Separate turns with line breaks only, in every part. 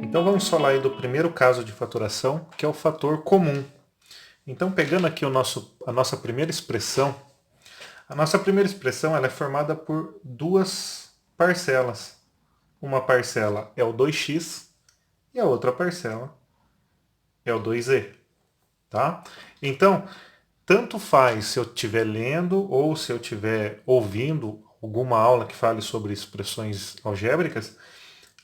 Então vamos falar aí do primeiro caso de fatoração, que é o fator comum. Então pegando aqui a nossa primeira expressão, ela é formada por duas parcelas. Uma parcela é o 2x e a outra parcela é o 2z, tá? Então, tanto faz se eu estiver lendo ou se eu estiver ouvindo alguma aula que fale sobre expressões algébricas,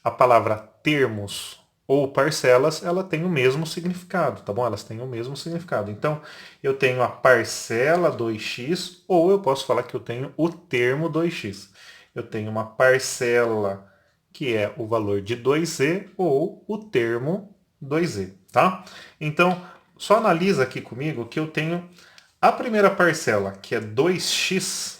a palavra termos ou parcelas, ela tem o mesmo significado, tá bom? Elas têm o mesmo significado. Então, eu tenho a parcela 2x, ou eu posso falar que eu tenho o termo 2x. Eu tenho uma parcela que é o valor de 2z ou o termo 2z, tá? Então, só analisa aqui comigo que eu tenho a primeira parcela, que é 2x.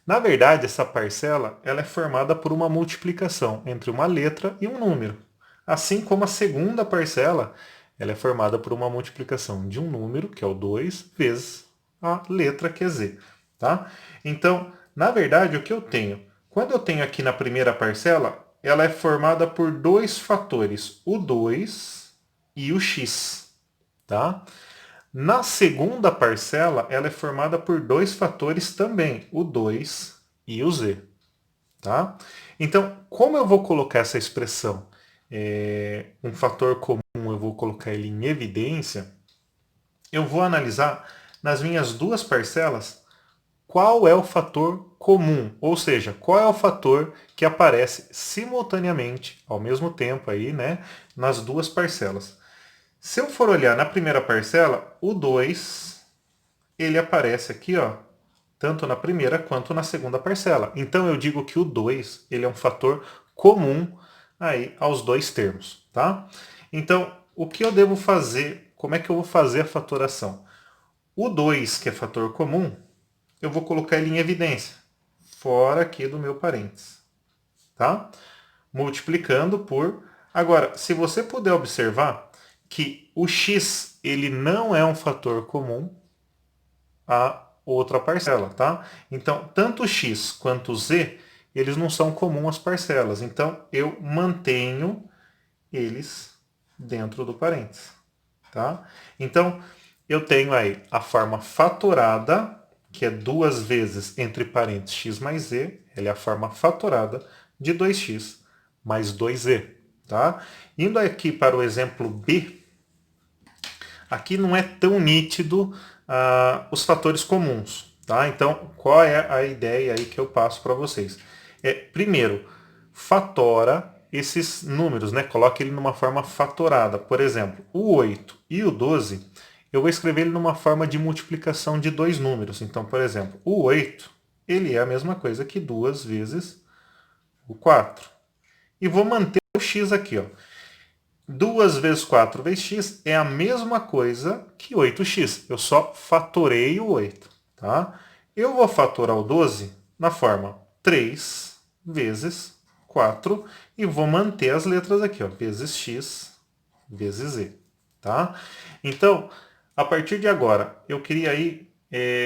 Na verdade, essa parcela ela é formada por uma multiplicação entre uma letra e um número. Assim como a segunda parcela ela é formada por uma multiplicação de um número, que é o 2, vezes a letra, que é z. Tá? Então, na verdade, o que eu tenho? Quando eu tenho aqui na primeira parcela, ela é formada por dois fatores, o 2 e o x. Tá? Na segunda parcela, ela é formada por dois fatores também, o 2 e o z. Tá? Então, como eu vou colocar essa expressão? Um fator comum, eu vou colocar ele em evidência. Eu vou analisar nas minhas duas parcelas qual é o fator comum, ou seja, qual é o fator que aparece simultaneamente, ao mesmo tempo aí, né, nas duas parcelas. Se eu for olhar na primeira parcela, o 2 ele aparece aqui, ó, tanto na primeira quanto na segunda parcela. Então eu digo que o 2 ele é um fator comum aí aos dois termos, tá? Então, o que eu devo fazer? Como é que eu vou fazer a fatoração? O 2, que é fator comum, eu vou colocar ele em evidência, fora aqui do meu parênteses, tá? Multiplicando por... Agora, se você puder observar que o x ele não é um fator comum a outra parcela, tá? Então, tanto o x quanto o z, eles não são comuns às parcelas. Então, eu mantenho eles dentro do parênteses, tá? Então, eu tenho aí a forma fatorada, que é 2 vezes entre parênteses x mais z, ela é a forma fatorada de 2x mais 2z, tá? Indo aqui para o exemplo B, aqui não é tão nítido os fatores comuns, tá? Então, qual é a ideia aí que eu passo para vocês? Primeiro, fatora esses números, né? Coloque ele numa forma fatorada. Por exemplo, o 8 e o 12, eu vou escrever ele numa forma de multiplicação de dois números. Então, por exemplo, o 8, ele é a mesma coisa que 2 vezes o 4. E vou manter o x aqui, ó. 2 vezes 4 vezes x é a mesma coisa que 8x. Eu só fatorei o 8. Tá? Eu vou fatorar o 12 na forma 3 vezes 4 e vou manter as letras aqui, ó, vezes x vezes z. Tá? Então, a partir de agora, eu queria aí,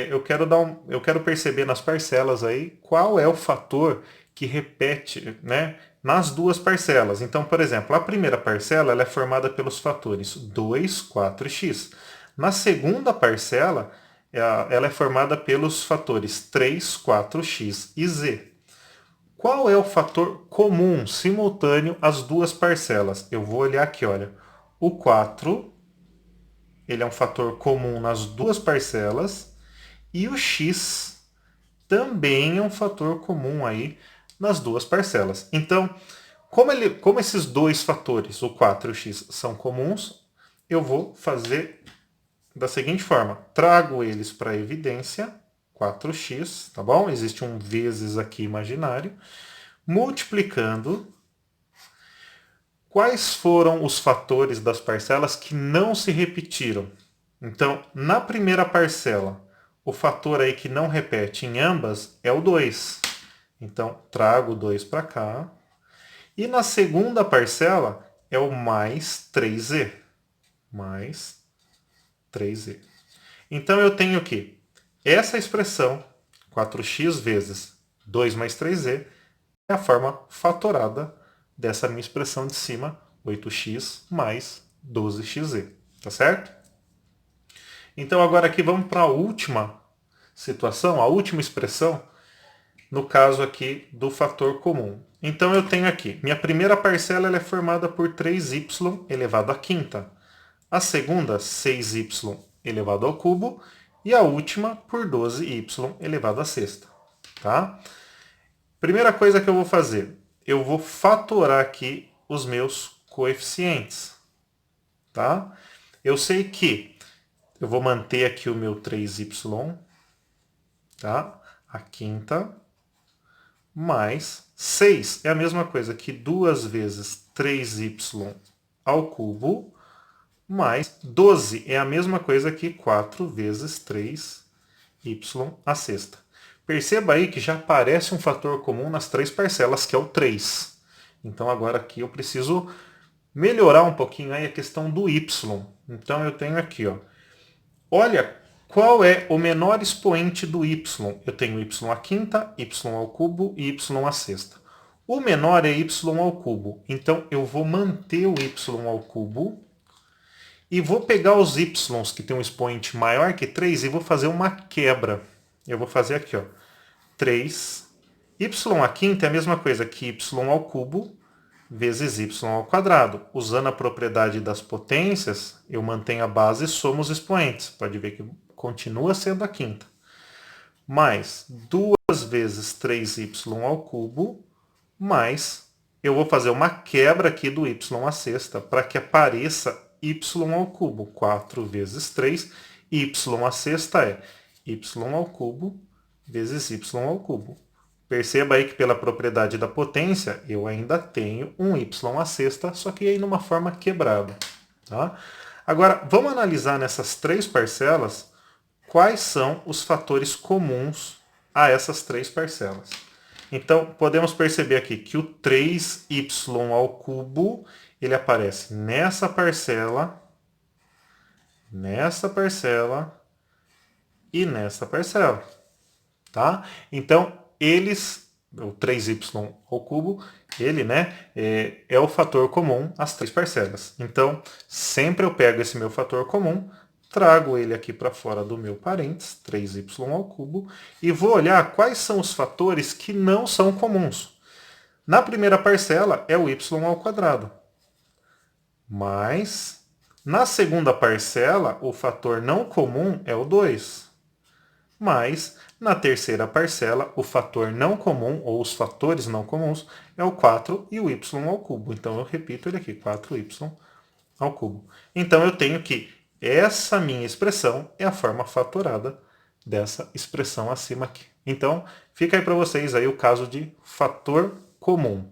eu quero perceber nas parcelas aí qual é o fator que repete, né, nas duas parcelas. Então, por exemplo, a primeira parcela ela é formada pelos fatores 2, 4 e x. Na segunda parcela, ela é formada pelos fatores 3, 4x e z. Qual é o fator comum simultâneo às duas parcelas? Eu vou olhar aqui, olha. O 4, ele é um fator comum nas duas parcelas, e o x também é um fator comum aí nas duas parcelas. Então, como esses dois fatores, o 4 e o x, são comuns, eu vou fazer da seguinte forma. Trago eles para a evidência, 4x, tá bom? Existe um vezes aqui imaginário. Multiplicando, quais foram os fatores das parcelas que não se repetiram? Então, na primeira parcela, o fator aí que não repete em ambas é o 2. Então, trago o 2 para cá. E na segunda parcela é o mais 3z. Mais 3z. Então, eu tenho aqui essa expressão, 4x vezes 2 mais 3z, é a forma fatorada dessa minha expressão de cima, 8x mais 12xz, tá certo? Então agora aqui vamos para a última situação, a última expressão, no caso aqui do fator comum. Então eu tenho aqui, minha primeira parcela ela é formada por 3y elevado à quinta, a segunda 6y elevado ao cubo e a última por 12y elevado à sexta, tá? Primeira coisa que eu vou fazer, eu vou fatorar aqui os meus coeficientes, tá? Eu sei que eu vou manter aqui o meu 3y, tá? A quinta, mais 6 é a mesma coisa que 2 vezes 3y ao cubo, mais 12 é a mesma coisa que 4 vezes 3y à sexta. Perceba aí que já aparece um fator comum nas três parcelas, que é o 3. Então agora aqui eu preciso melhorar um pouquinho aí a questão do y. Então eu tenho aqui, ó. Olha qual é o menor expoente do y. Eu tenho y à quinta, y ao cubo e y à sexta. O menor é y ao cubo. Então eu vou manter o y ao cubo e vou pegar os y's que tem um expoente maior que 3 e vou fazer uma quebra. Eu vou fazer aqui, ó. 3. Y à quinta é a mesma coisa que y ao cubo vezes y ao quadrado. Usando a propriedade das potências, eu mantenho a base e somo os expoentes. Pode ver que continua sendo a quinta. Mais 2 vezes 3y ao cubo, mais eu vou fazer uma quebra aqui do y à sexta, para que apareça y ao cubo. 4 vezes 3, y à sexta é y ao cubo vezes y ao cubo. Perceba aí que pela propriedade da potência, eu ainda tenho um y à sexta, só que aí numa forma quebrada. Tá? Agora, vamos analisar nessas três parcelas quais são os fatores comuns a essas três parcelas. Então, podemos perceber aqui que o 3y ao cubo, ele aparece nessa parcela e nessa parcela. Tá? Então, o 3y ao cubo, ele, né, é o fator comum às três parcelas. Então, sempre eu pego esse meu fator comum, trago ele aqui para fora do meu parênteses, 3y ao cubo, e vou olhar quais são os fatores que não são comuns. Na primeira parcela é o y ao quadrado. Mas, na segunda parcela, o fator não comum é o 2. Mas, na terceira parcela, o fator não comum, ou os fatores não comuns, é o 4 e o y ao cubo. Então, eu repito ele aqui, 4y ao cubo. Então, eu tenho que essa minha expressão é a forma fatorada dessa expressão acima aqui. Então, fica aí para vocês aí o caso de fator comum.